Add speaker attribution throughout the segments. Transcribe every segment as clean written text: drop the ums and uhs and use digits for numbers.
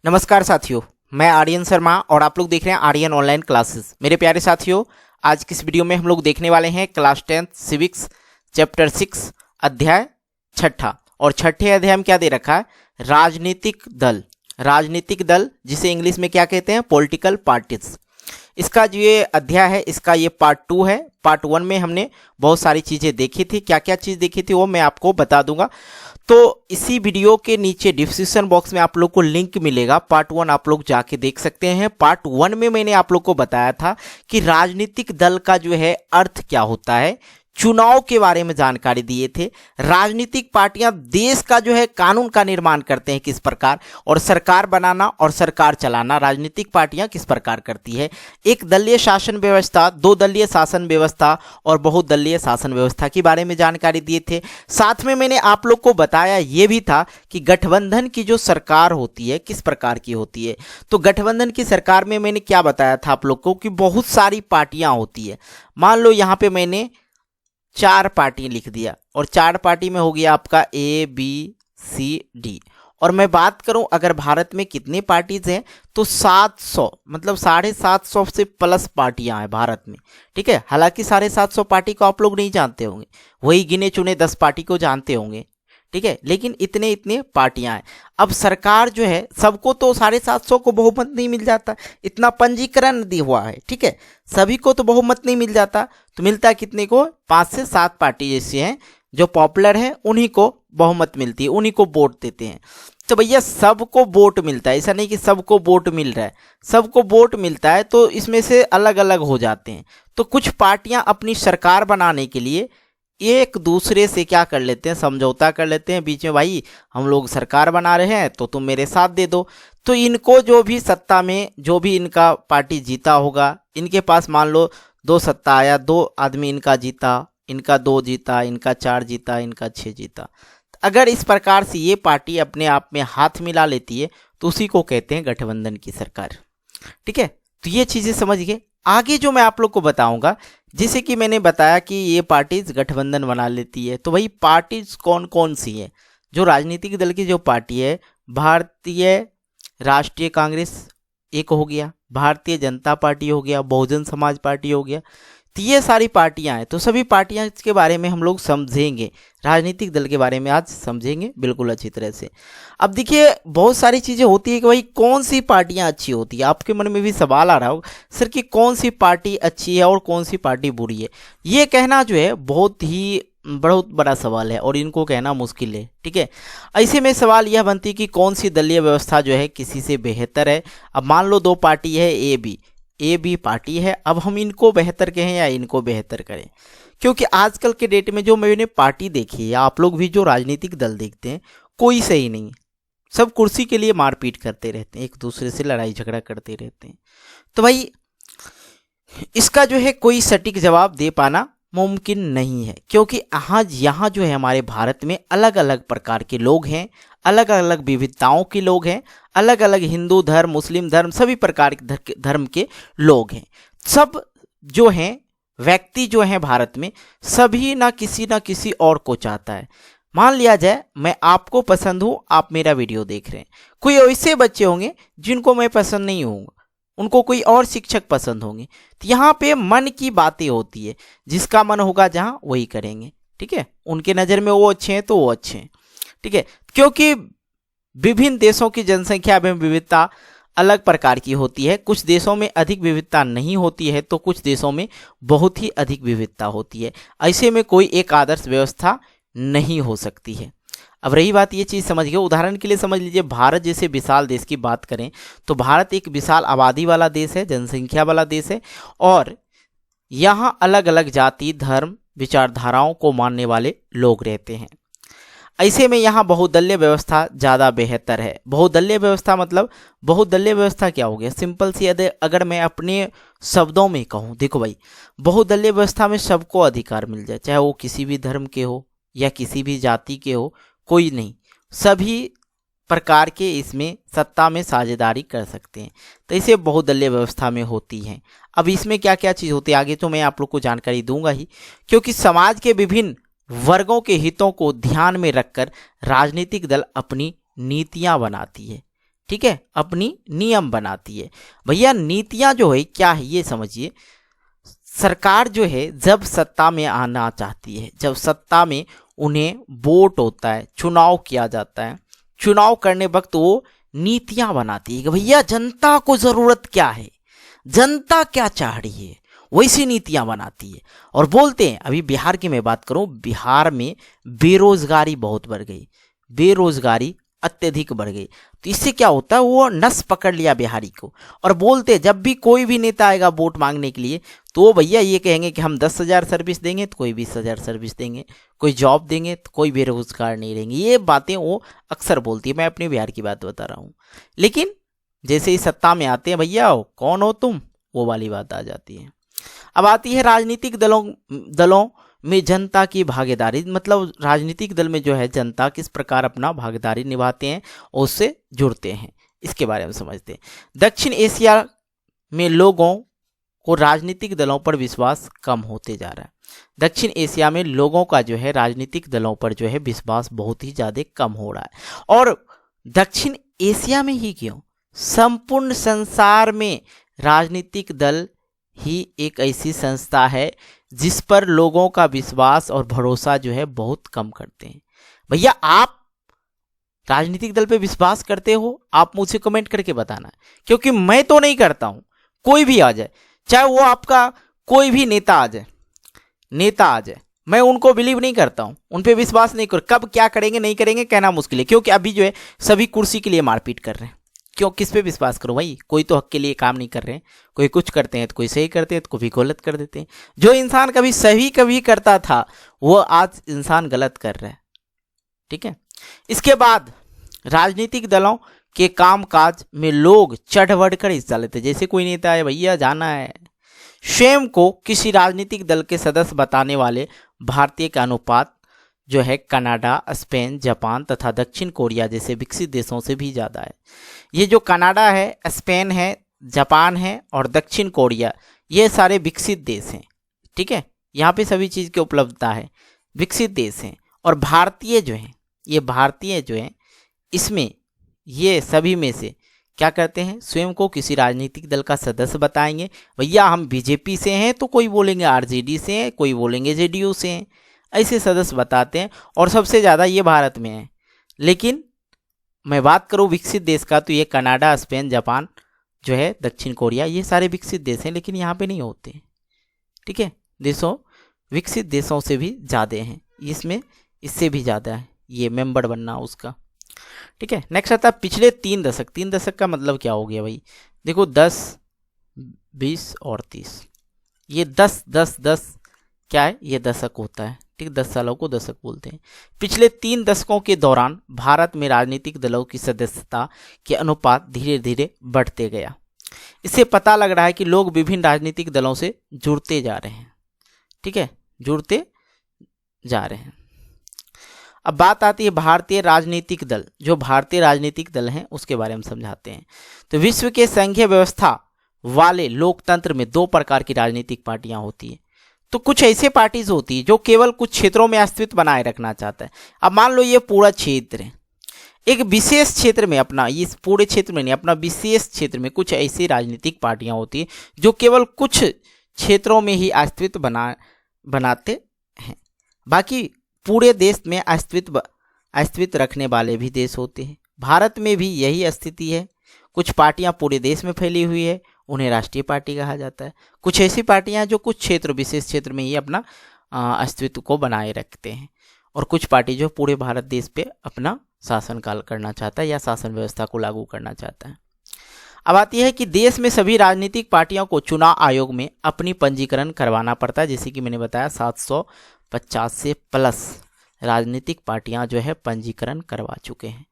Speaker 1: नमस्कार साथियों, मैं आर्यन शर्मा और आप लोग देख रहे हैं आर्यन ऑनलाइन क्लासेस। मेरे प्यारे साथियों, आज की इस वीडियो में हम लोग देखने वाले हैं क्लास 10 सिविक्स चैप्टर 6 अध्याय छठा। और छठे अध्याय में क्या दे रखा है? राजनीतिक दल। राजनीतिक दल जिसे इंग्लिश में क्या कहते हैं? Political parties. इसका जो ये अध्याय है, इसका ये पार्ट 2 है। पार्ट 1 में हमने बहुत सारी चीज़ें देखी थी। क्या क्या चीज़ देखी थी वो मैं आपको बता दूंगा। तो इसी वीडियो के नीचे डिस्क्रिप्शन बॉक्स में आप लोग को लिंक मिलेगा। पार्ट 1 आप लोग जाके देख सकते हैं। पार्ट 1 में मैंने आप लोग को बताया था कि राजनीतिक दल का जो है अर्थ क्या होता है, चुनाव के बारे में जानकारी दिए थे। राजनीतिक पार्टियां देश का जो है कानून का निर्माण करते हैं किस प्रकार, और सरकार बनाना और सरकार चलाना राजनीतिक पार्टियां किस प्रकार करती है। एक दलीय शासन व्यवस्था, दो दलीय शासन व्यवस्था और बहुदलीय शासन व्यवस्था के बारे में जानकारी दिए थे। साथ में मैंने आप लोग को बताया ये भी था कि गठबंधन की जो सरकार होती है किस प्रकार की होती है। तो गठबंधन की सरकार में मैंने क्या बताया था आप लोग को कि बहुत सारी पार्टियां होती है। मान लो यहाँ पे मैंने 4 पार्टी लिख दिया और 4 पार्टी में हो गया आपका ABCD। और मैं बात करूं अगर भारत में कितने पार्टीज हैं तो 700, मतलब 750 से प्लस पार्टियां हैं भारत में। ठीक है, हालांकि 750 पार्टी को आप लोग नहीं जानते होंगे, वही गिने चुने 10 पार्टी को जानते होंगे। ठीक है, लेकिन इतने इतने पार्टियां हैं। अब सरकार जो है सबको तो 750 को बहुमत नहीं मिल जाता, इतना पंजीकरण दिया हुआ है। ठीक है, सभी को तो बहुमत नहीं मिल जाता, तो मिलता है कितने को? 5 से 7 पार्टी जैसी हैं जो पॉपुलर है, उन्हीं को बहुमत मिलती है, उन्हीं को वोट देते हैं। तो भैया सबको वोट मिलता है, ऐसा नहीं कि सबको वोट मिल रहा है, सबको वोट मिलता है तो इसमें से अलग अलग हो जाते हैं। तो कुछ पार्टियां अपनी सरकार बनाने के लिए एक दूसरे से क्या कर लेते हैं? समझौता कर लेते हैं बीच में, भाई हम लोग सरकार बना रहे हैं तो तुम मेरे साथ दे दो। तो इनको जो भी सत्ता में जो भी इनका पार्टी जीता होगा, इनके पास मान लो 2 सत्ता आया, 2 आदमी इनका जीता, इनका 2 जीता, इनका 4 जीता, इनका 6 जीता। अगर इस प्रकार से ये पार्टी अपने आप में हाथ मिला लेती है तो उसी को कहते हैं गठबंधन की सरकार। ठीक है, तो ये चीज़ें समझ गए। आगे जो मैं आप लोग को बताऊंगा, जैसे कि मैंने बताया कि ये पार्टीज गठबंधन बना लेती है, तो भाई पार्टीज कौन कौन सी है? जो राजनीतिक दल की जो पार्टी है, भारतीय राष्ट्रीय कांग्रेस एक हो गया, भारतीय जनता पार्टी हो गया, बहुजन समाज पार्टी हो गया। तो ये सारी पार्टियां हैं। तो सभी पार्टियां के बारे में हम लोग समझेंगे, राजनीतिक दल के बारे में आज समझेंगे बिल्कुल अच्छी तरह से। अब देखिए बहुत सारी चीज़ें होती है कि भाई कौन सी पार्टियां अच्छी होती है। आपके मन में भी सवाल आ रहा होगा सर कि कौन सी पार्टी अच्छी है और कौन सी पार्टी बुरी है। ये कहना जो है बहुत बड़ा सवाल है और इनको कहना मुश्किल है। ठीक है, ऐसे में सवाल यह बनती है कि कौन सी दलीय व्यवस्था जो है किसी से बेहतर है। अब मान लो 2 पार्टी है, ए बी पार्टी है, अब हम इनको बेहतर कहें या इनको बेहतर करें। क्योंकि आजकल के डेट में जो मैंने पार्टी देखी है, या आप लोग भी जो राजनीतिक दल देखते हैं, कोई सही नहीं है। सब कुर्सी के लिए मारपीट करते रहते हैं, एक दूसरे से लड़ाई झगड़ा करते रहते हैं। तो भाई इसका जो है कोई सटीक जवाब दे पाना मुमकिन नहीं है, क्योंकि यहाँ जो है हमारे भारत में अलग अलग प्रकार के लोग हैं, अलग अलग विविधताओं के लोग हैं, अलग अलग हिंदू धर्म, मुस्लिम धर्म, सभी प्रकार के धर्म के लोग हैं। सब जो हैं व्यक्ति जो हैं भारत में, सभी ना किसी और को चाहता है। मान लिया जाए मैं आपको पसंद हूँ, आप मेरा वीडियो देख रहे हैं, कोई ऐसे बच्चे होंगे जिनको मैं पसंद नहीं हूँगा, उनको कोई और शिक्षक पसंद होंगे। तो यहाँ पे मन की बातें होती है, जिसका मन होगा जहाँ वही करेंगे। ठीक है, उनके नज़र में वो अच्छे हैं तो वो अच्छे हैं। ठीक है, क्योंकि विभिन्न देशों की जनसंख्या में विविधता अलग प्रकार की होती है। कुछ देशों में अधिक विविधता नहीं होती है तो कुछ देशों में बहुत ही अधिक विविधता होती है। ऐसे में कोई एक आदर्श व्यवस्था नहीं हो सकती है। अब रही बात ये चीज़ समझ गए, उदाहरण के लिए समझ लीजिए भारत जैसे विशाल देश की बात करें तो भारत एक विशाल आबादी वाला देश है, जनसंख्या वाला देश है, और यहाँ अलग अलग जाति, धर्म, विचारधाराओं को मानने वाले लोग रहते हैं। ऐसे में यहाँ बहुदलीय व्यवस्था ज़्यादा बेहतर है। बहुदलीय व्यवस्था मतलब, बहुदलीय व्यवस्था क्या हो गया? सिंपल सी अगर मैं अपने शब्दों में कहूँ, देखो भाई बहुदलीय व्यवस्था में सबको अधिकार मिल जाए, चाहे वो किसी भी धर्म के हो या किसी भी जाति के हो, कोई नहीं, सभी प्रकार के इसमें सत्ता में साझेदारी कर सकते हैं। तो इसे बहुदलीय व्यवस्था में होती है। अब इसमें क्या क्या चीज़ होती है आगे तो मैं आप लोग को जानकारी दूंगा ही, क्योंकि समाज के विभिन्न वर्गों के हितों को ध्यान में रखकर राजनीतिक दल अपनी नीतियां बनाती है। ठीक है, अपनी नियम बनाती है। भैया नीतियां जो है क्या है ये समझिए। सरकार जो है जब सत्ता में आना चाहती है, जब सत्ता में उन्हें वोट होता है, चुनाव किया जाता है, चुनाव करने वक्त वो नीतियां बनाती है कि भैया जनता को जरूरत क्या है, जनता क्या चाह रही है, वैसी नीतियां बनाती है। और बोलते हैं, अभी बिहार की मैं बात करूं, बिहार में बेरोजगारी बहुत बढ़ गई, बेरोजगारी अत्यधिक बढ़ गई। तो इससे क्या होता है, वो नस पकड़ लिया बिहारी को। और बोलते जब भी कोई भी नेता आएगा वोट मांगने के लिए, तो भैया ये कहेंगे कि हम 10,000 सर्विस देंगे तो कोई 20,000 सर्विस देंगे, कोई जॉब देंगे तो कोई बेरोजगार नहीं रहेंगे। ये बातें वो अक्सर बोलती है। मैं अपने बिहार की बात बता रहा हूँ। लेकिन जैसे ही सत्ता में आते हैं, भैया कौन हो तुम, वो वाली बात आ जाती है। अब आती है राजनीतिक दलों में जनता की भागीदारी। मतलब राजनीतिक दल में जो है जनता किस प्रकार अपना भागीदारी निभाते हैं और उससे जुड़ते हैं, इसके बारे में समझते हैं। दक्षिण एशिया में लोगों को राजनीतिक दलों पर विश्वास कम होते जा रहा है। दक्षिण एशिया में लोगों का जो है राजनीतिक दलों पर जो है विश्वास बहुत ही ज़्यादा कम हो रहा है। और दक्षिण एशिया में ही क्यों, संपूर्ण संसार में राजनीतिक दल ही एक ऐसी संस्था है जिस पर लोगों का विश्वास और भरोसा जो है बहुत कम करते हैं। भैया आप राजनीतिक दल पे विश्वास करते हो? आप मुझे कमेंट करके बताना, क्योंकि मैं तो नहीं करता हूं। कोई भी आ जाए, चाहे वो आपका कोई भी नेता आ जाए, मैं उनको बिलीव नहीं करता हूं, उन पे विश्वास नहीं कर। कब क्या करेंगे नहीं करेंगे कहना मुश्किल है, क्योंकि अभी जो है सभी कुर्सी के लिए मारपीट कर रहे हैं। क्यों, किस पे विश्वास करो भाई? कोई तो हक के लिए काम नहीं कर रहे हैं। कोई कुछ करते हैं तो कोई सही करते हैं तो कोई गलत कर देते हैं। जो इंसान कभी सही कभी करता था, वो आज इंसान गलत कर रहा है। ठीक है। इसके बाद राजनीतिक दलों के कामकाज में लोग चढ़ बढ़कर हिस्सा लेते हैं। जैसे कोई नेता है, भैया जाना है, स्वयं को किसी राजनीतिक दल के सदस्य बताने वाले भारतीय का अनुपात जो है कनाडा, स्पेन, जापान तथा दक्षिण कोरिया जैसे विकसित देशों से भी ज़्यादा है। ये जो कनाडा है, स्पेन है, जापान है और दक्षिण कोरिया, ये सारे विकसित देश हैं। ठीक है, यहाँ पे सभी चीज़ की उपलब्धता है, विकसित देश हैं। और भारतीय जो हैं, इसमें ये सभी में से क्या करते हैं, स्वयं को किसी राजनीतिक दल का सदस्य बताएंगे। भैया हम बीजेपी से हैं तो कोई बोलेंगे आरजेडी से हैं, कोई बोलेंगे जेडीयू से हैं, ऐसे सदस्य बताते हैं। और सबसे ज़्यादा ये भारत में है। लेकिन मैं बात करूँ विकसित देश का, तो ये कनाडा, स्पेन, जापान जो है, दक्षिण कोरिया, ये सारे विकसित देश हैं, लेकिन यहाँ पे नहीं होते। ठीक है, विकसित देशों से भी ज़्यादा हैं, इसमें इससे भी ज़्यादा है ये मेंबर बनना उसका। ठीक है, नेक्स्ट आता है पिछले 3 दशक। 3 दशक का मतलब क्या हो गया भाई? देखो 10, 20 और 30, ये 10 क्या है, ये दशक होता है। ठीक, 10 सालों को दशक बोलते हैं। पिछले 3 दशकों के दौरान भारत में राजनीतिक दलों की सदस्यता के अनुपात धीरे धीरे बढ़ते गया। इससे पता लग रहा है कि लोग विभिन्न राजनीतिक दलों से जुड़ते जा रहे हैं। ठीक है, जुड़ते जा रहे हैं। अब बात आती है भारतीय राजनीतिक दल। जो भारतीय राजनीतिक दल हैं उसके बारे में समझाते हैं। तो विश्व के संघीय व्यवस्था वाले लोकतंत्र में 2 प्रकार की राजनीतिक पार्टियां होती है। तो कुछ ऐसे पार्टीज होती है जो केवल कुछ क्षेत्रों में अस्तित्व बनाए रखना चाहता है। अब मान लो ये पूरा क्षेत्र है, एक विशेष क्षेत्र में, अपना इस पूरे क्षेत्र में नहीं, अपना विशेष क्षेत्र में कुछ ऐसी राजनीतिक पार्टियां होती है जो केवल कुछ क्षेत्रों में ही अस्तित्व बनाते हैं। बाकी पूरे देश में अस्तित्व रखने वाले भी देश होते हैं। भारत में भी यही स्थिति है। कुछ पार्टियां पूरे देश में फैली हुई है, उन्हें राष्ट्रीय पार्टी कहा जाता है। कुछ ऐसी पार्टियां जो कुछ विशेष क्षेत्र में ही अपना अस्तित्व को बनाए रखते हैं। और कुछ पार्टी जो पूरे भारत देश पे अपना शासनकाल करना चाहता है या शासन व्यवस्था को लागू करना चाहता है। अब आती है कि देश में सभी राजनीतिक पार्टियों को चुनाव आयोग में अपनी पंजीकरण करवाना पड़ता है। जैसे कि मैंने बताया 750 से प्लस राजनीतिक पार्टियां जो है पंजीकरण करवा चुके हैं।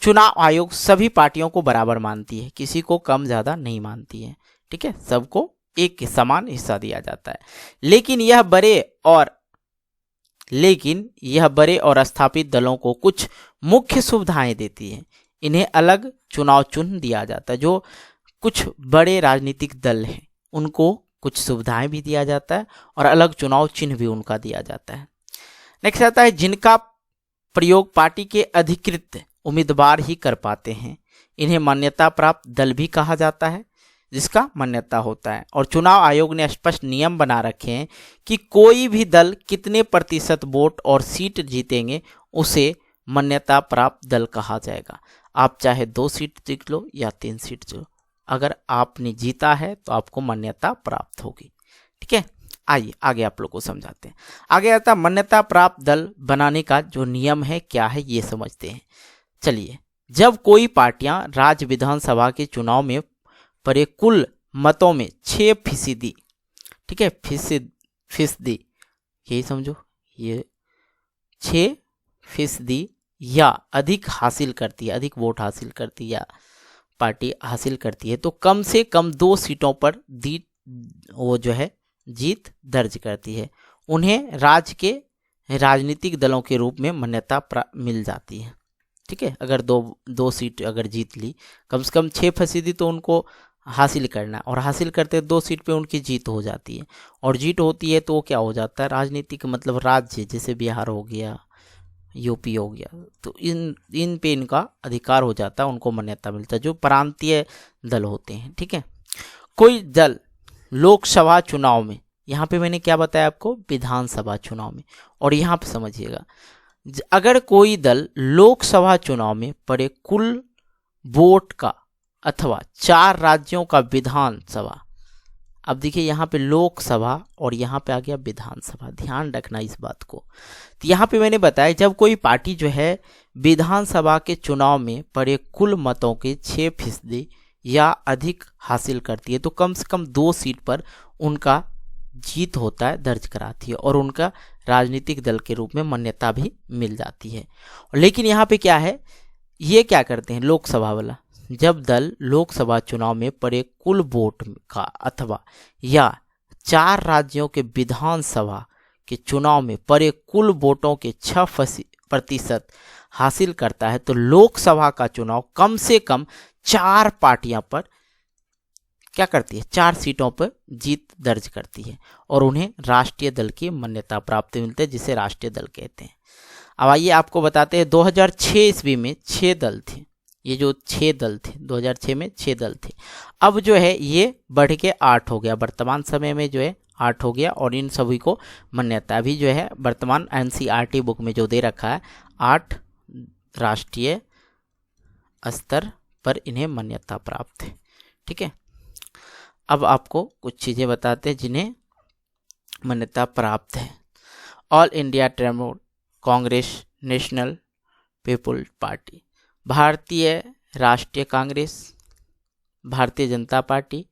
Speaker 1: चुनाव आयोग सभी पार्टियों को बराबर मानती है, किसी को कम ज़्यादा नहीं मानती है। ठीक है, सबको एक समान हिस्सा दिया जाता है। लेकिन यह बड़े और स्थापित दलों को कुछ मुख्य सुविधाएं देती है। इन्हें अलग चुनाव चिन्ह दिया जाता है। जो कुछ बड़े राजनीतिक दल हैं उनको कुछ सुविधाएं भी दिया जाता है और अलग चुनाव चिन्ह भी उनका दिया जाता है। नेक्स्ट आता है जिनका प्रयोग पार्टी के अधिकृत उम्मीदवार ही कर पाते हैं इन्हें मान्यता प्राप्त दल भी कहा जाता है, जिसका मान्यता होता है। और चुनाव आयोग ने स्पष्ट नियम बना रखे हैं कि कोई भी दल कितने प्रतिशत वोट और सीट जीतेंगे उसे मान्यता प्राप्त दल कहा जाएगा। आप चाहे 2 सीट जीत लो या 3 सीट जीत लो, अगर आपने जीता है तो आपको मान्यता प्राप्त होगी। ठीक है, आइए आगे आप लोग को समझाते हैं। आगे आता मान्यता प्राप्त दल बनाने का जो नियम है क्या है ये समझते हैं। चलिए, जब कोई पार्टियां राज्य विधानसभा के चुनाव में पड़े कुल मतों में 6%, ठीक है, फीसदी, यही समझो, ये 6% या अधिक हासिल करती है, अधिक वोट हासिल करती है या पार्टी हासिल करती है, तो कम से कम 2 सीटों पर वो जो है जीत दर्ज करती है, उन्हें राज्य के राजनीतिक दलों के रूप में मान्यता मिल जाती है। ठीक है, अगर दो सीट अगर जीत ली, कम से कम 6% तो उनको हासिल करना है, और हासिल करते 2 सीट पे उनकी जीत हो जाती है। और जीत होती है तो क्या हो जाता है, राजनीतिक मतलब राज्य जैसे बिहार हो गया, यूपी हो गया, तो इन पे इनका अधिकार हो जाता है, उनको मान्यता मिलता है, जो प्रांतीय दल होते हैं। ठीक है, कोई दल लोकसभा चुनाव में, यहाँ पे मैंने क्या बताया आपको, विधानसभा चुनाव में, और यहाँ पे समझिएगा, अगर कोई दल लोकसभा चुनाव में पड़े कुल वोट का अथवा 4 राज्यों का विधानसभा, अब देखिए यहाँ पे लोकसभा और यहाँ पे आ गया विधानसभा, ध्यान रखना इस बात को। तो यहाँ पे मैंने बताया जब कोई पार्टी जो है विधानसभा के चुनाव में पड़े कुल मतों के 6% या अधिक हासिल करती है, तो कम से कम 2 सीट पर उनका जीत होता है, दर्ज कराती है, और उनका राजनीतिक दल के रूप में मान्यता भी मिल जाती है। लेकिन यहाँ पे क्या है, ये क्या करते हैं लोकसभा वाला, जब दल लोकसभा चुनाव में पड़े कुल वोट का अथवा या 4 राज्यों के विधानसभा के चुनाव में पड़े कुल वोटों के 6% हासिल करता है, तो लोकसभा का चुनाव कम से कम 4 पार्टियां पर क्या करती है, 4 सीटों पर जीत दर्ज करती है, और उन्हें राष्ट्रीय दल की मान्यता प्राप्त मिलती है, जिसे राष्ट्रीय दल कहते हैं। अब आइए आपको बताते हैं 2006 ईस्वी में 6 दल थे, ये जो 6 दल थे 2006 में 6 दल थे, अब जो है ये बढ़ के 8 हो गया, वर्तमान समय में जो है 8 हो गया, और इन सभी को मान्यता भी जो है वर्तमान NCERT बुक में जो दे रखा है 8 राष्ट्रीय स्तर पर इन्हें मान्यता प्राप्त है। ठीक है, अब आपको कुछ चीज़ें बताते हैं जिन्हें मान्यता प्राप्त है। All India Trinamool Congress, National People's Party, Bharatiya Rashtriya Congress, Bharatiya Janata party,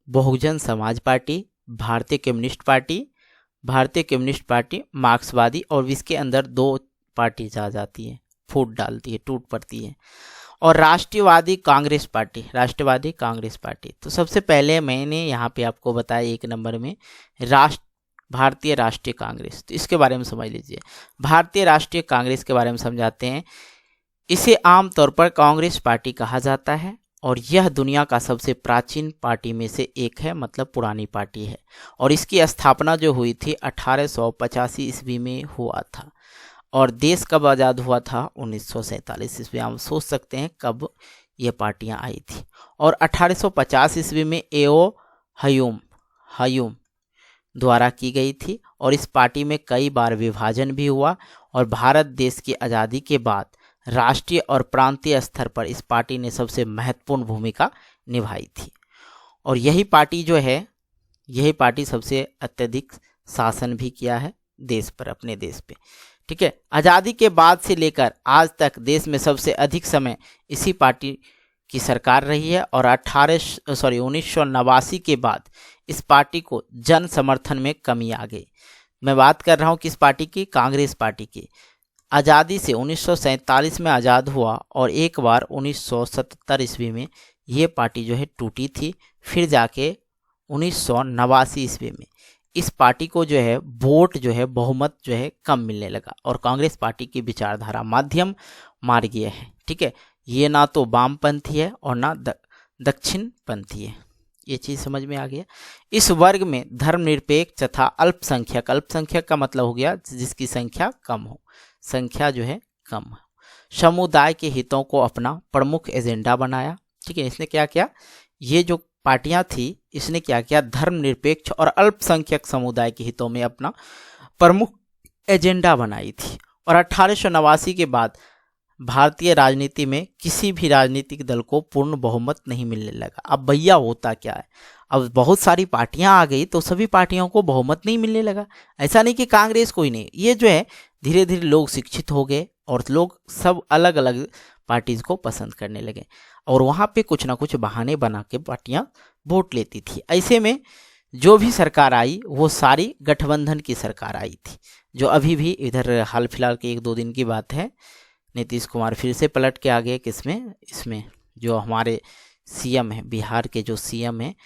Speaker 1: Bahujan Samaj party, भारतीय कम्युनिस्ट पार्टी, मार्क्सवादी, और इसके अंदर 2 पार्टी आ जाती है, फूट डालती है, टूट पड़ती है, और राष्ट्रवादी कांग्रेस पार्टी। तो सबसे पहले मैंने यहाँ पे आपको बताया 1 नंबर में भारतीय राष्ट्रीय कांग्रेस, तो इसके बारे में समझ लीजिए। भारतीय राष्ट्रीय कांग्रेस के बारे में समझाते हैं। इसे आमतौर पर कांग्रेस पार्टी कहा जाता है, और यह दुनिया का सबसे प्राचीन पार्टी में से एक है, मतलब पुरानी पार्टी है, और इसकी स्थापना जो हुई थी 1885 ईस्वी में हुआ था, और देश कब आज़ाद हुआ था, 1947 ईस्वी। हम सोच सकते हैं कब ये पार्टियां आई थी। और 1850 ईस्वी में एओ हयूम द्वारा की गई थी, और इस पार्टी में कई बार विभाजन भी हुआ, और भारत देश की आज़ादी के बाद राष्ट्रीय और प्रांतीय स्तर पर इस पार्टी ने सबसे महत्वपूर्ण भूमिका निभाई थी। और यही पार्टी सबसे अत्यधिक शासन भी किया है देश पर, अपने देश पे। ठीक है, आज़ादी के बाद से लेकर आज तक देश में सबसे अधिक समय इसी पार्टी की सरकार रही है, और 1989 के बाद इस पार्टी को जन समर्थन में कमी आ गई। मैं बात कर रहा हूँ किस पार्टी की, कांग्रेस पार्टी की। आज़ादी से 1947 में आज़ाद हुआ, और एक बार 1977 ईस्वी में ये पार्टी जो है टूटी थी, फिर जाके 1989 ईस्वी में इस पार्टी को जो है वोट जो है बहुमत जो है कम मिलने लगा, और कांग्रेस पार्टी की विचारधारा मध्यम मार्गीय है। ठीक है, ये ना तो वामपंथी है और ना दक्षिणपंथी है, ये चीज़ समझ में आ गया। इस वर्ग में धर्मनिरपेक्ष तथा अल्पसंख्यक का मतलब हो गया जिसकी संख्या कम हो, संख्या जो है कम हो, समुदाय के हितों को अपना प्रमुख एजेंडा बनाया। ठीक है, इसने क्या किया, ये जो पार्टियां थी इसने क्या किया, धर्मनिरपेक्ष और अल्पसंख्यक समुदाय के हितों में अपना प्रमुख एजेंडा बनाई थी। और 1889 के बाद भारतीय राजनीति में किसी भी राजनीतिक दल को पूर्ण बहुमत नहीं मिलने लगा। अब भैया होता क्या है, अब बहुत सारी पार्टियां आ गई तो सभी पार्टियों को बहुमत नहीं मिलने लगा। ऐसा नहीं कि कांग्रेस कोई नहीं, ये जो है धीरे धीरे लोग शिक्षित हो गए और लोग सब अलग अलग पार्टीज को पसंद करने लगे और वहाँ पे कुछ ना कुछ बहाने बना के पार्टियां वोट लेती थी। ऐसे में जो भी सरकार आई वो सारी गठबंधन की सरकार आई थी, जो अभी भी इधर हाल फिलहाल के 1-2 दिन की बात है, नीतीश कुमार फिर से पलट के आ गए किसमें, इसमें जो हमारे सीएम है, बिहार के जो सीएम है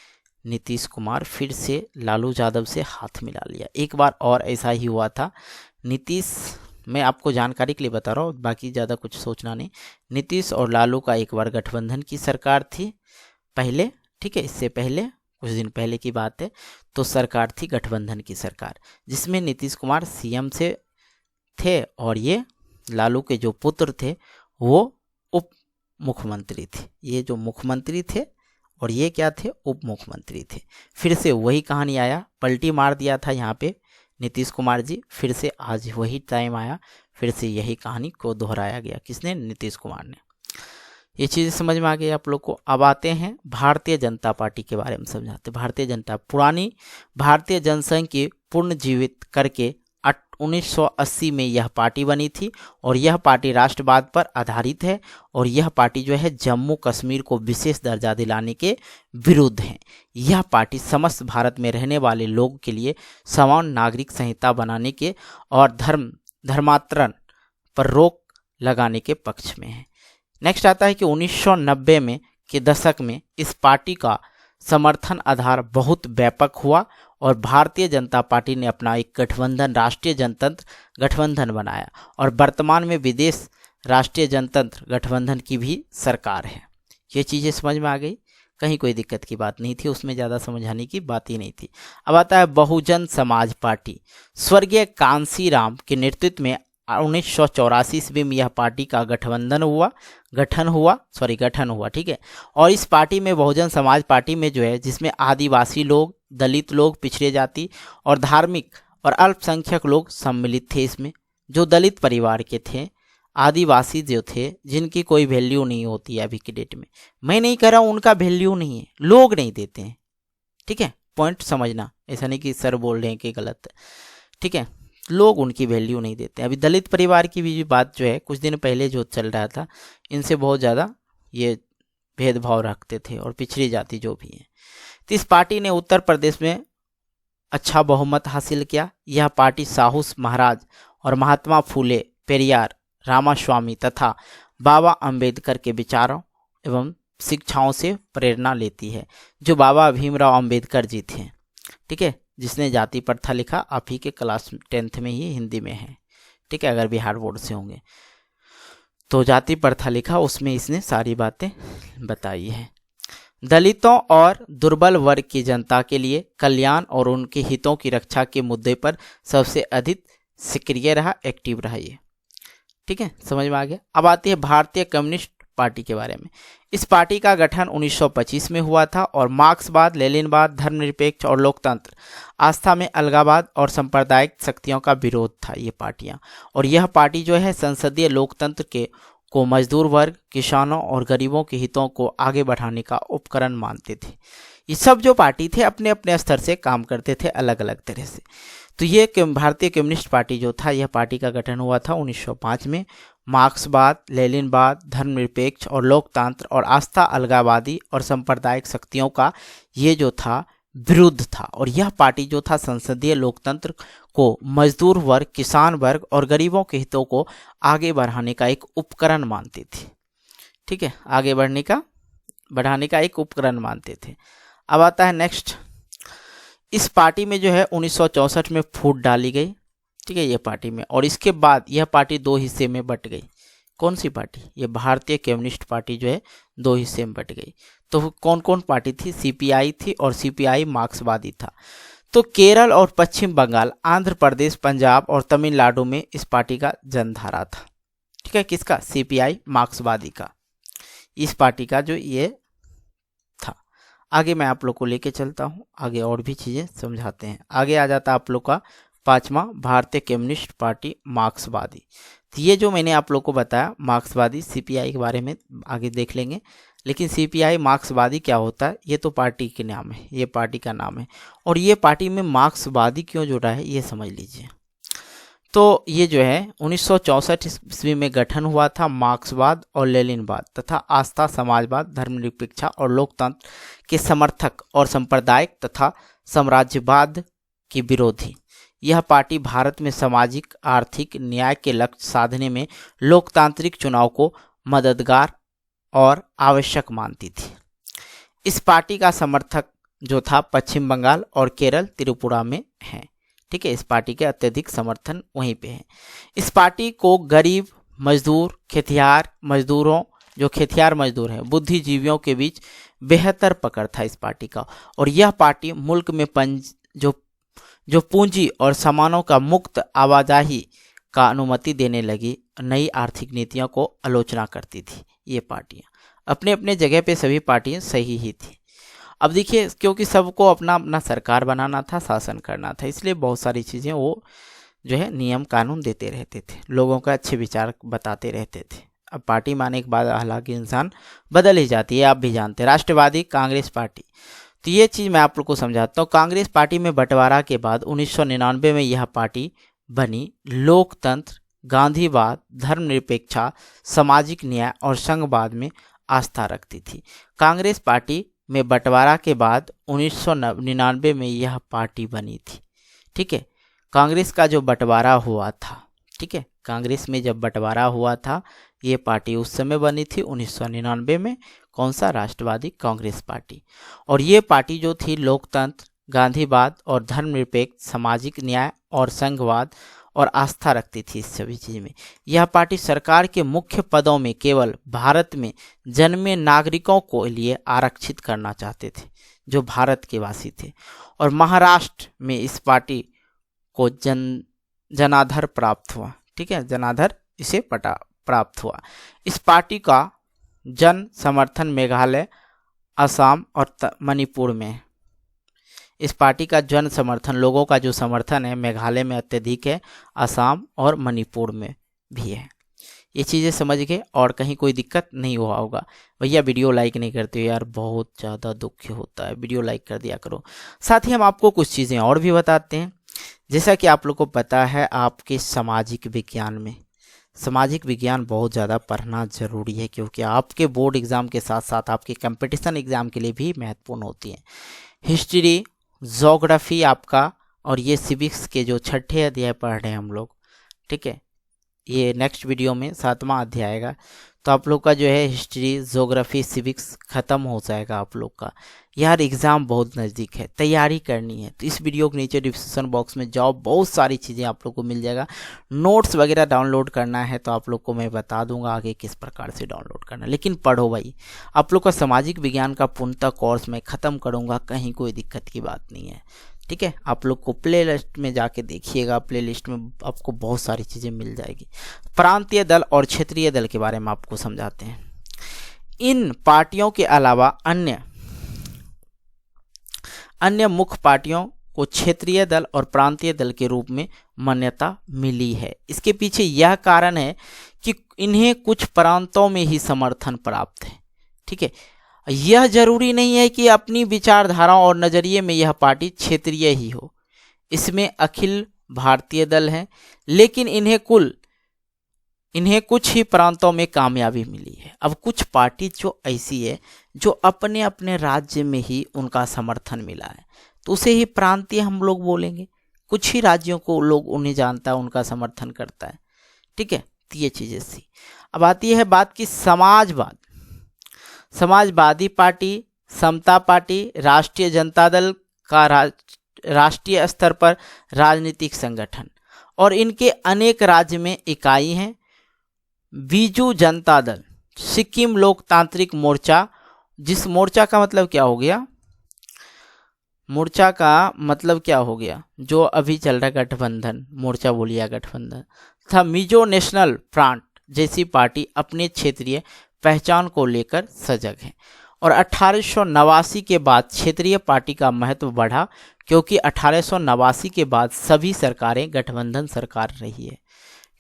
Speaker 1: नीतीश कुमार, फिर से लालू यादव से हाथ मिला लिया। एक बार और ऐसा ही हुआ था, नीतीश, मैं आपको जानकारी के लिए बता रहा हूँ, बाकी ज़्यादा कुछ सोचना नहीं। नीतीश और लालू का एक बार गठबंधन की सरकार थी पहले, ठीक है, इससे पहले कुछ दिन पहले की बात है, तो सरकार थी गठबंधन की सरकार, जिसमें नीतीश कुमार सीएम से थे और ये लालू के जो पुत्र थे वो उप मुख्यमंत्री थे। ये जो मुख्यमंत्री थे और ये क्या थे, उप मुख्यमंत्री थे। फिर से वही कहानी आया, पलटी मार दिया था यहाँ पे नीतीश कुमार जी, फिर से आज वही टाइम आया, फिर से यही कहानी को दोहराया गया, किसने, नीतीश कुमार ने। ये चीज़ समझ में आ गई आप लोग को। अब आते हैं भारतीय जनता पार्टी के बारे में समझाते। भारतीय जनता, पुरानी भारतीय जनसंघ की पुनर्जीवित करके 1980 में यह पार्टी बनी थी और यह पार्टी राष्ट्रवाद पर आधारित है और यह पार्टी जो है जम्मू कश्मीर को विशेष दर्जा दिलाने के विरुद्ध है। यह पार्टी समस्त भारत में रहने वाले लोगों के लिए समान नागरिक संहिता बनाने के और धर्मांतरण पर रोक लगाने के पक्ष में है। नेक्स्ट आता है कि 1990 में के दशक में इस पार्टी का समर्थन आधार बहुत व्यापक हुआ और भारतीय जनता पार्टी ने अपना एक गठबंधन, राष्ट्रीय जनतंत्र गठबंधन बनाया और वर्तमान में विदेश राष्ट्रीय जनतंत्र गठबंधन की भी सरकार है। ये चीज़ें समझ में आ गई, कहीं कोई दिक्कत की बात नहीं थी, उसमें ज़्यादा समझाने की बात ही नहीं थी। अब आता है बहुजन समाज पार्टी। स्वर्गीय कांसीराम के नेतृत्व में 1984 ईस्वी में यह पार्टी का गठन हुआ, ठीक है। और इस पार्टी में, बहुजन समाज पार्टी में जो है, जिसमें आदिवासी लोग, दलित लोग, पिछड़े जाति और धार्मिक और अल्पसंख्यक लोग सम्मिलित थे। इसमें जो दलित परिवार के थे, आदिवासी जो थे, जिनकी कोई वैल्यू नहीं होती है अभी की डेट में, मैं नहीं कह रहा हूँ उनका वैल्यू नहीं है, लोग नहीं देते हैं, ठीक है, पॉइंट समझना, ऐसा नहीं कि सर बोल रहे हैं कि गलत है, ठीक है, लोग उनकी वैल्यू नहीं देते। अभी दलित परिवार की भी बात जो है, कुछ दिन पहले जो चल रहा था, इनसे बहुत ज़्यादा ये भेदभाव रखते थे और पिछड़ी जाति जो भी है। तो इस पार्टी ने उत्तर प्रदेश में अच्छा बहुमत हासिल किया। यह पार्टी साहू महाराज और महात्मा फूले, पेरियार, रामास्वामी तथा बाबा अंबेडकर के विचारों एवं शिक्षाओं से प्रेरणा लेती है, जो बाबा भीमराव अंबेडकर जी थे, ठीक है, जिसने जाति प्रथा लिखा, आप ही के क्लास 10th में ही हिंदी में है, ठीक है, अगर बिहार बोर्ड से होंगे तो जाति प्रथा लिखा, उसमें इसने सारी बातें बताई है। दलितों और दुर्बल वर्ग की जनता के लिए कल्याण और उनके हितों की रक्षा के मुद्दे पर सबसे अधिक सक्रिय रहा, एक्टिव रहा ये, ठीक है, समझ में आ गया। अब आती है भारतीय कम्युनिस्ट पार्टी के बारे में। इस पार्टी का गठन 1925 में हुआ था और मार्क्सवाद, लेनिनवाद, धर्मनिरपेक्ष और लोकतंत्र, आस्था में अलगाववाद और सांप्रदायिक शक्तियों का विरोध था ये पार्टियां। और यह पार्टी जो है संसदीय लोकतंत्र को मजदूर वर्ग, किसानों और गरीबों के हितों को आगे बढ़ाने का उपकरण मानते थे। ये सब जो पार्टी थे अपने अपने स्तर से काम करते थे अलग अलग तरह से। तो ये भारतीय कम्युनिस्ट पार्टी जो था, यह पार्टी का गठन हुआ था 1905 में। मार्क्सवाद, लेनिनवाद, धर्मनिरपेक्ष और लोकतंत्र और आस्था, अलगाववादी और सांप्रदायिक शक्तियों का ये जो था विरुद्ध था। और यह पार्टी जो था संसदीय लोकतंत्र को मजदूर वर्ग, किसान वर्ग और गरीबों के हितों को आगे बढ़ाने का एक उपकरण मानती थी, ठीक है, आगे बढ़ाने का एक उपकरण मानते थे। अब आता है नेक्स्ट, इस पार्टी में जो है 1964 में फूट डाली गई, ठीक है, ये पार्टी में। और इसके बाद यह पार्टी 2 हिस्से में बट गई। कौन सी पार्टी? ये भारतीय कम्युनिस्ट पार्टी जो है 2 हिस्से में बट गई। तो कौन कौन पार्टी थी? सीपीआई थी और सीपीआई मार्क्सवादी था। तो केरल और पश्चिम बंगाल, आंध्र प्रदेश, पंजाब और तमिलनाडु में इस पार्टी का जनधारा था, ठीक है, किसका? सीपीआई मार्क्सवादी का, इस पार्टी का जो ये था। आगे मैं आप लोग को लेके चलता हूँ, आगे और भी चीज़ें समझाते हैं। आगे आ जाता है आप लोग का 5वां, भारतीय कम्युनिस्ट पार्टी मार्क्सवादी। तो ये जो मैंने आप लोग को बताया मार्क्सवादी सीपीआई के बारे में आगे देख लेंगे, लेकिन सीपीआई मार्क्सवादी क्या होता है ये तो पार्टी के नाम है, ये पार्टी का नाम है। और ये पार्टी में मार्क्सवादी क्यों जुड़ा है ये समझ लीजिए। तो ये जो है 1964 ईस्वी में गठन हुआ था। मार्क्सवाद और लेनिनवाद तथा आस्था, समाजवाद, धर्मनिरपेक्षता और लोकतंत्र के समर्थक और सांप्रदायिक तथा साम्राज्यवाद के विरोधी यह पार्टी भारत में सामाजिक आर्थिक न्याय के लक्ष्य साधने में लोकतांत्रिक चुनाव को मददगार और आवश्यक मानती थी। इस पार्टी का समर्थक जो था पश्चिम बंगाल और केरल, त्रिपुरा में है। ठीक है, इस पार्टी के अत्यधिक समर्थन वहीं पे है। इस पार्टी को गरीब मजदूर, खेतिहार मजदूरों, जो खेतिहार मजदूर हैं, बुद्धिजीवियों के बीच बेहतर पकड़ था इस पार्टी का। और यह पार्टी मुल्क में जो पूंजी और सामानों का मुक्त आवाजाही का अनुमति देने लगी नई आर्थिक नीतियों को आलोचना करती थी। ये पार्टियां अपने अपने जगह पे सभी पार्टियां सही ही थी। अब देखिए, क्योंकि सबको अपना अपना सरकार बनाना था, शासन करना था, इसलिए बहुत सारी चीज़ें वो जो है नियम कानून देते रहते थे, लोगों का अच्छे विचार बताते रहते थे। अब पार्टी माने के बाद हालांकि इंसान बदल ही जाती है, आप भी जानते हैं। राष्ट्रवादी कांग्रेस पार्टी, तो ये चीज़ मैं आप लोग को समझाता हूँ। कांग्रेस पार्टी में बंटवारा के बाद 1999 में यह पार्टी बनी। लोकतंत्र, गांधीवाद, धर्मनिरपेक्षता, सामाजिक न्याय और संघवाद में आस्था रखती थी। कांग्रेस पार्टी में बंटवारा के बाद 1999 में यह पार्टी बनी थी। ठीक है, कांग्रेस का जो बंटवारा हुआ था, ठीक है, कांग्रेस में जब बंटवारा हुआ था ये पार्टी उस समय बनी थी 1999 में। कौन सा? राष्ट्रवादी कांग्रेस पार्टी। और ये पार्टी जो थी लोकतंत्र, गांधीवाद और धर्मनिरपेक्ष, सामाजिक न्याय और संघवाद और आस्था रखती थी इस सभी चीज़ में। यह पार्टी सरकार के मुख्य पदों में केवल भारत में जन्मे नागरिकों को लिए आरक्षित करना चाहते थे, जो भारत के वासी थे। और महाराष्ट्र में इस पार्टी को जनाधार प्राप्त हुआ। ठीक है, जनाधार इसे प्राप्त हुआ। इस पार्टी का जन समर्थन मेघालय, असम और मणिपुर में है। इस पार्टी का जन समर्थन, लोगों का जो समर्थन है, मेघालय में अत्यधिक है, असम और मणिपुर में भी है। ये चीज़ें समझ गए और कहीं कोई दिक्कत नहीं हुआ होगा। भैया वीडियो लाइक नहीं करते हो यार, बहुत ज़्यादा दुख होता है, वीडियो लाइक कर दिया करो। साथ ही हम आपको कुछ चीज़ें और भी बताते हैं। जैसा कि आप लोग को पता है, आपके सामाजिक विज्ञान में सामाजिक विज्ञान बहुत ज़्यादा पढ़ना ज़रूरी है, क्योंकि आपके बोर्ड एग्ज़ाम के साथ साथ आपके कंपटीशन एग्ज़ाम के लिए भी महत्वपूर्ण होती है। हिस्ट्री, ज्योग्राफी आपका, और ये सिविक्स के जो 6ठे अध्याय पढ़ रहे हैं हम लोग। ठीक है, ये नेक्स्ट वीडियो में 7वां अध्याय आएगा, तो आप लोग का जो है हिस्ट्री, ज्योग्राफी, सिविक्स ख़त्म हो जाएगा आप लोग का। यार एग्ज़ाम बहुत नज़दीक है, तैयारी करनी है, तो इस वीडियो के नीचे डिस्क्रिप्शन बॉक्स में जाओ, बहुत सारी चीज़ें आप लोग को मिल जाएगा। नोट्स वगैरह डाउनलोड करना है तो आप लोग को मैं बता दूंगा आगे किस प्रकार से डाउनलोड करना, लेकिन पढ़ो भाई। आप लोग का सामाजिक विज्ञान का पूर्णतः कोर्स मैं ख़त्म करूँगा, कहीं कोई दिक्कत की बात नहीं है। ठीक है, आप लोग को प्ले लिस्ट में जाके देखिएगा, प्ले लिस्ट में आपको बहुत सारी चीज़ें मिल जाएगी। प्रांतीय दल और क्षेत्रीय दल के बारे में आपको समझाते हैं। इन पार्टियों के अलावा अन्य मुख्य पार्टियों को क्षेत्रीय दल और प्रांतीय दल के रूप में मान्यता मिली है। इसके पीछे यह कारण है कि इन्हें कुछ प्रांतों में ही समर्थन प्राप्त है। ठीक है, यह जरूरी नहीं है कि अपनी विचारधाराओं और नज़रिए में यह पार्टी क्षेत्रीय ही हो। इसमें अखिल भारतीय दल है, लेकिन इन्हें कुछ ही प्रांतों में कामयाबी मिली है। अब कुछ पार्टी जो ऐसी है जो अपने अपने राज्य में ही उनका समर्थन मिला है, तो उसे ही प्रांतीय हम लोग बोलेंगे। कुछ ही राज्यों को लोग उन्हें जानता है, उनका समर्थन करता है। ठीक है, तो ये चीज़ें सी। अब आती है बात की समाजवादी पार्टी, समता पार्टी, राष्ट्रीय जनता दल का राष्ट्रीय स्तर पर राजनीतिक संगठन, और इनके अनेक राज्य में इकाई हैं। बीजू जनता दल, सिक्किम लोकतांत्रिक मोर्चा, जिस मोर्चा का मतलब क्या हो गया, मोर्चा का मतलब क्या हो गया, जो अभी चल रहा गठबंधन, मोर्चा बोलिया गठबंधन था। मिजो नेशनल फ्रंट, जैसी पार्टी अपने क्षेत्रीय पहचान को लेकर सजग है। और 1889 के बाद क्षेत्रीय पार्टी का महत्व बढ़ा, क्योंकि 1889 के बाद सभी सरकारें गठबंधन सरकार रही है।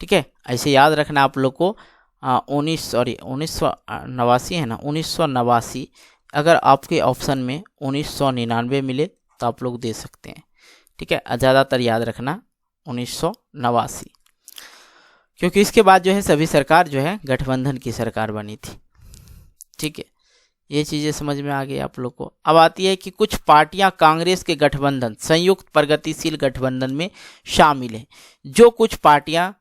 Speaker 1: ठीक है, ऐसे याद रखना आप लोग को। 1989 है ना, 1989। अगर आपके ऑप्शन में 1999 मिले तो आप लोग दे सकते हैं। ठीक है, ज़्यादातर याद रखना 1989, क्योंकि इसके बाद जो है सभी सरकार जो है गठबंधन की सरकार बनी थी। ठीक है, ये चीज़ें समझ में आ गई आप लोग को। अब आती है कि कुछ पार्टियां कांग्रेस के गठबंधन संयुक्त प्रगतिशील गठबंधन में शामिल हैं। जो कुछ पार्टियां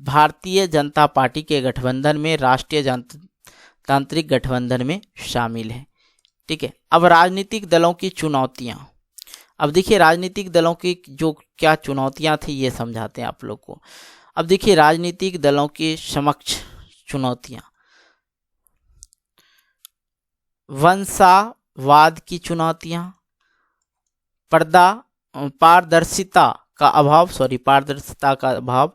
Speaker 1: भारतीय जनता पार्टी के गठबंधन में, राष्ट्रीय जनतांत्रिक गठबंधन में शामिल है। ठीक है, अब राजनीतिक दलों की चुनौतियां। अब देखिए राजनीतिक दलों की जो क्या चुनौतियां थी ये समझाते हैं आप लोग को। अब देखिए राजनीतिक दलों की समक्ष चुनौतियां, वंशवाद की चुनौतियां, पारदर्शिता का अभाव,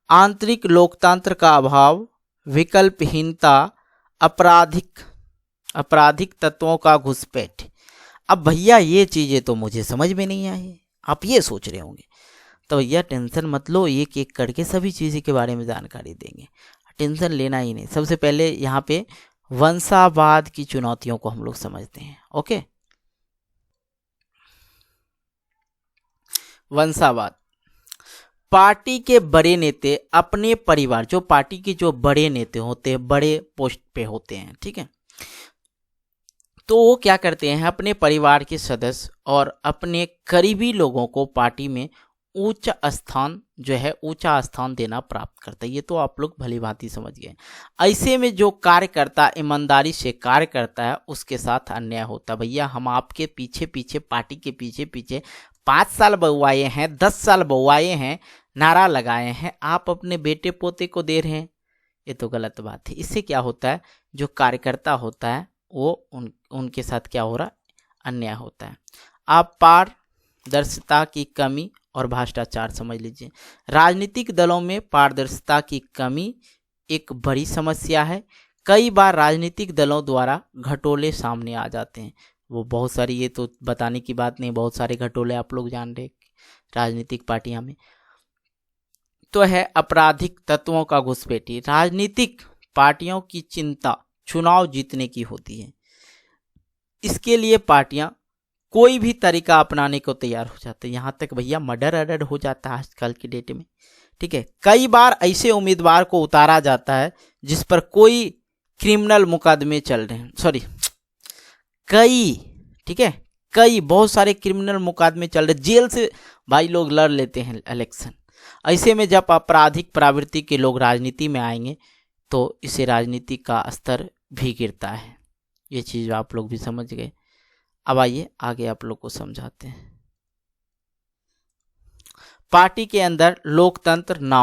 Speaker 1: आंतरिक लोकतंत्र का अभाव, विकल्पहीनता, आपराधिक तत्वों का घुसपैठ। अब भैया ये चीज़ें तो मुझे समझ में नहीं आई, आप ये सोच रहे होंगे। तो भैया टेंशन मत लो, एक एक करके सभी चीज़ों के बारे में जानकारी देंगे, टेंशन लेना ही नहीं। सबसे पहले यहाँ पे वंशवाद की चुनौतियों को हम लोग समझते हैं। ओके, वंशवाद। पार्टी के बड़े नेता अपने परिवार, जो पार्टी के जो बड़े नेता होते हैं, बड़े पोस्ट पे होते हैं, ठीक है, तो वो क्या करते हैं, अपने परिवार के सदस्य और अपने करीबी लोगों को पार्टी में ऊंचा स्थान देना प्राप्त करता है। ये तो आप लोग भली भांति समझ गए। ऐसे में जो कार्यकर्ता ईमानदारी से कार्य करता है उसके साथ अन्याय होता है। भैया हम आपके पीछे पार्टी के पीछे 5 साल बउआए हैं, 10 साल बउआए हैं, नारा लगाए हैं, आप अपने बेटे पोते को दे रहे हैं, ये तो गलत बात है। इससे क्या होता है, जो कार्यकर्ता होता है वो उनके साथ क्या हो रहा है, अन्याय होता है। आप पारदर्शिता की कमी और भ्रष्टाचार समझ लीजिए। राजनीतिक दलों में पारदर्शिता की कमी एक बड़ी समस्या है। कई बार राजनीतिक दलों द्वारा घटोले सामने आ जाते हैं। वो बहुत सारी, ये तो बताने की बात नहीं, बहुत सारे घटोले आप लोग जान रहे राजनीतिक पार्टियां में। तो है आपराधिक तत्वों का घुसपैठी। राजनीतिक पार्टियों की चिंता चुनाव जीतने की होती है। इसके लिए पार्टियां कोई भी तरीका अपनाने को तैयार हो जाते हैं। यहाँ तक भैया मर्डर हो जाता है आजकल की डेट में। ठीक है, कई बार ऐसे उम्मीदवार को उतारा जाता है जिस पर कोई क्रिमिनल मुकदमे चल रहे हैं, कई बहुत सारे क्रिमिनल मुकदमे चल रहे, जेल से भाई लोग लड़ लेते हैं इलेक्शन। ऐसे में जब आपराधिक प्रवृत्ति के लोग राजनीति में आएंगे तो इसे राजनीति का स्तर भी गिरता है। ये चीज़ आप लोग भी समझ गए। अब आइए आगे आप लोग को समझाते हैं। पार्टी के अंदर लोकतंत्र ना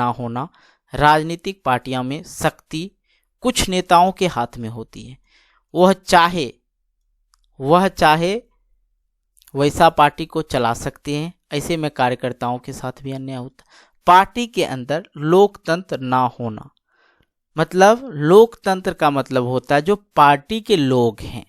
Speaker 1: होना, राजनीतिक पार्टियों में शक्ति कुछ नेताओं के हाथ में होती है। वह चाहे वैसा पार्टी को चला सकते हैं। ऐसे में कार्यकर्ताओं के साथ भी अन्याय होता है। पार्टी के अंदर लोकतंत्र ना होना, मतलब लोकतंत्र का मतलब होता है जो पार्टी के लोग हैं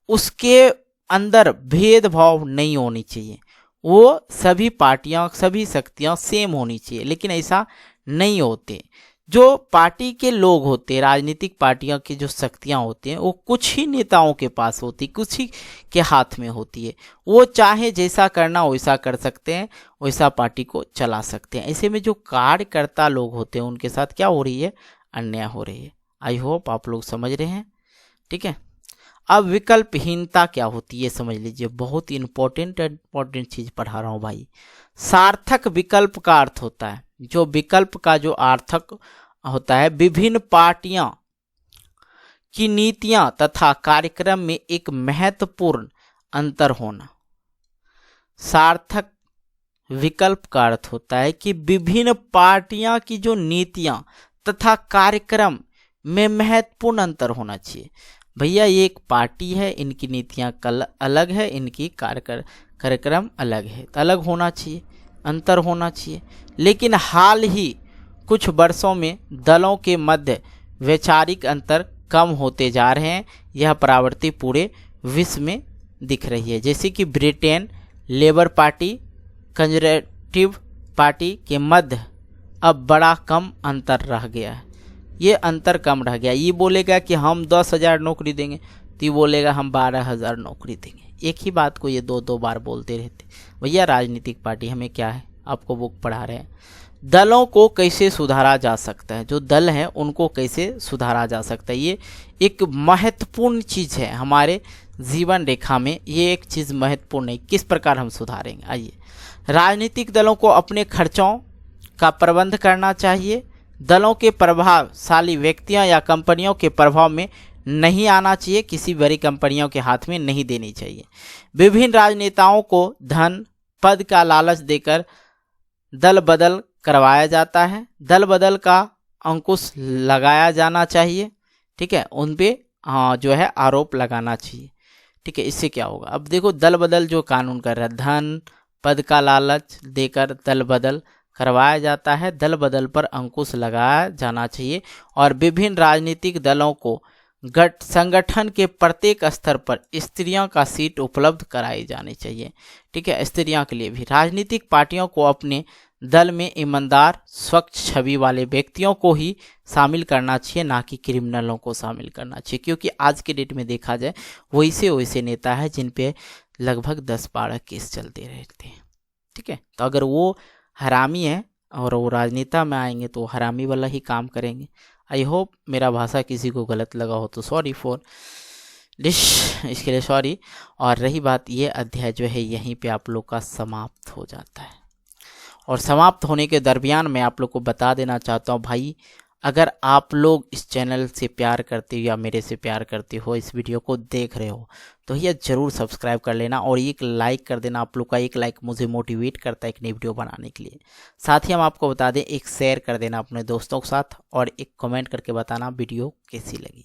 Speaker 1: उसके अंदर भेदभाव नहीं होनी चाहिए। वो सभी पार्टियां, सभी शक्तियां सेम होनी चाहिए, लेकिन ऐसा नहीं होते। जो पार्टी के लोग होते हैं, राजनीतिक पार्टियों की जो शक्तियां होती हैं, वो कुछ ही नेताओं के पास होती, कुछ ही के हाथ में होती है। वो चाहे जैसा करना वैसा कर सकते हैं, वैसा पार्टी को चला सकते हैं। ऐसे में जो कार्यकर्ता लोग होते हैं उनके साथ क्या हो रही है, अन्याय हो रही है। आई होप आप लोग समझ रहे हैं। ठीक है, अब विकल्पहीनता क्या होती है समझ लीजिए। बहुत ही इंपॉर्टेंट चीज पढ़ा रहा हूँ भाई। सार्थक विकल्प का अर्थ होता है, जो विकल्प का जो अर्थक होता है, विभिन्न पार्टियां की नीतियां तथा कार्यक्रम में एक महत्वपूर्ण अंतर होना। सार्थक विकल्प का अर्थ होता है कि विभिन्न पार्टियां की जो नीतियां तथा कार्यक्रम में महत्वपूर्ण अंतर होना चाहिए। भैया ये एक पार्टी है, इनकी नीतियां अलग है, इनकी कार्यक्रम अलग है, तो अलग होना चाहिए, अंतर होना चाहिए। लेकिन हाल ही कुछ वर्षों में दलों के मध्य वैचारिक अंतर कम होते जा रहे हैं। यह प्रवृत्ति पूरे विश्व में दिख रही है। जैसे कि Britain labour party conservative party के मध्य अब बड़ा कम अंतर रह गया है। ये अंतर कम रह गया। ये बोलेगा कि हम 10,000 नौकरी देंगे, तो ये बोलेगा हम 12,000 नौकरी देंगे। एक ही बात को ये दो बार बोलते रहते। भैया राजनीतिक पार्टी हमें क्या है, आपको बुक पढ़ा रहे हैं। दलों को कैसे सुधारा जा सकता है, जो दल हैं उनको कैसे सुधारा जा सकता है, ये एक महत्वपूर्ण चीज़ है हमारे जीवन रेखा में। ये एक चीज़ महत्वपूर्ण है, किस प्रकार हम सुधारेंगे। आइए, राजनीतिक दलों को अपने खर्चों का प्रबंध करना चाहिए। दलों के प्रभावशाली व्यक्तियों या कंपनियों के प्रभाव में नहीं आना चाहिए, किसी बड़ी कंपनियों के हाथ में नहीं देनी चाहिए। विभिन्न राजनेताओं को धन पद का लालच देकर दल बदल करवाया जाता है। दल बदल का अंकुश लगाया जाना चाहिए, ठीक है, उन पे जो है आरोप लगाना चाहिए, ठीक है। इससे क्या होगा, अब देखो दल बदल जो कानून कर रहा है, धन पद का लालच देकर दल बदल करवाया जाता है। दल बदल पर अंकुश लगाया जाना चाहिए और विभिन्न राजनीतिक दलों को संगठन के प्रत्येक स्तर पर स्त्रियों का सीट उपलब्ध कराई जानी चाहिए, ठीक है। स्त्रियों के लिए भी राजनीतिक पार्टियों को अपने दल में ईमानदार स्वच्छ छवि वाले व्यक्तियों को ही शामिल करना चाहिए, ना कि क्रिमिनलों को शामिल करना चाहिए। क्योंकि आज के डेट में देखा जाए वैसे नेता है जिन पे लगभग 10-12 केस चलते रहते हैं, ठीक है। तो अगर वो हरामी है और वो राजनेता में आएंगे तो हरामी वाला ही काम करेंगे। आई होप मेरा भाषा किसी को गलत लगा हो तो सॉरी फॉर दिस, इसके लिए सॉरी। और रही बात, ये अध्याय जो है यहीं पे आप लोग का समाप्त हो जाता है। और समाप्त होने के दरमियान मैं आप लोग को बता देना चाहता हूँ भाई, अगर आप लोग इस चैनल से प्यार करते हो या मेरे से प्यार करते हो, इस वीडियो को देख रहे हो, तो ये ज़रूर सब्सक्राइब कर लेना और एक लाइक कर देना। आप लोग का एक लाइक मुझे मोटिवेट करता है एक नई वीडियो बनाने के लिए। साथ ही हम आपको बता दें, एक शेयर कर देना अपने दोस्तों के साथ और एक कमेंट करके बताना वीडियो कैसी लगी।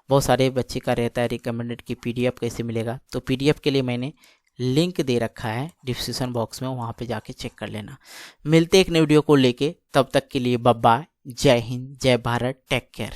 Speaker 1: बहुत सारे बच्चे का रहता है रिकमेंडेड की PDF कैसे मिलेगा, तो PDF के लिए मैंने लिंक दे रखा है डिस्क्रिप्शन बॉक्स में, वहाँ पे जाके चेक कर लेना। मिलते एक नई वीडियो को लेके, तब तक के लिए बाय बाय, जय हिंद, जय भारत, टेक केयर।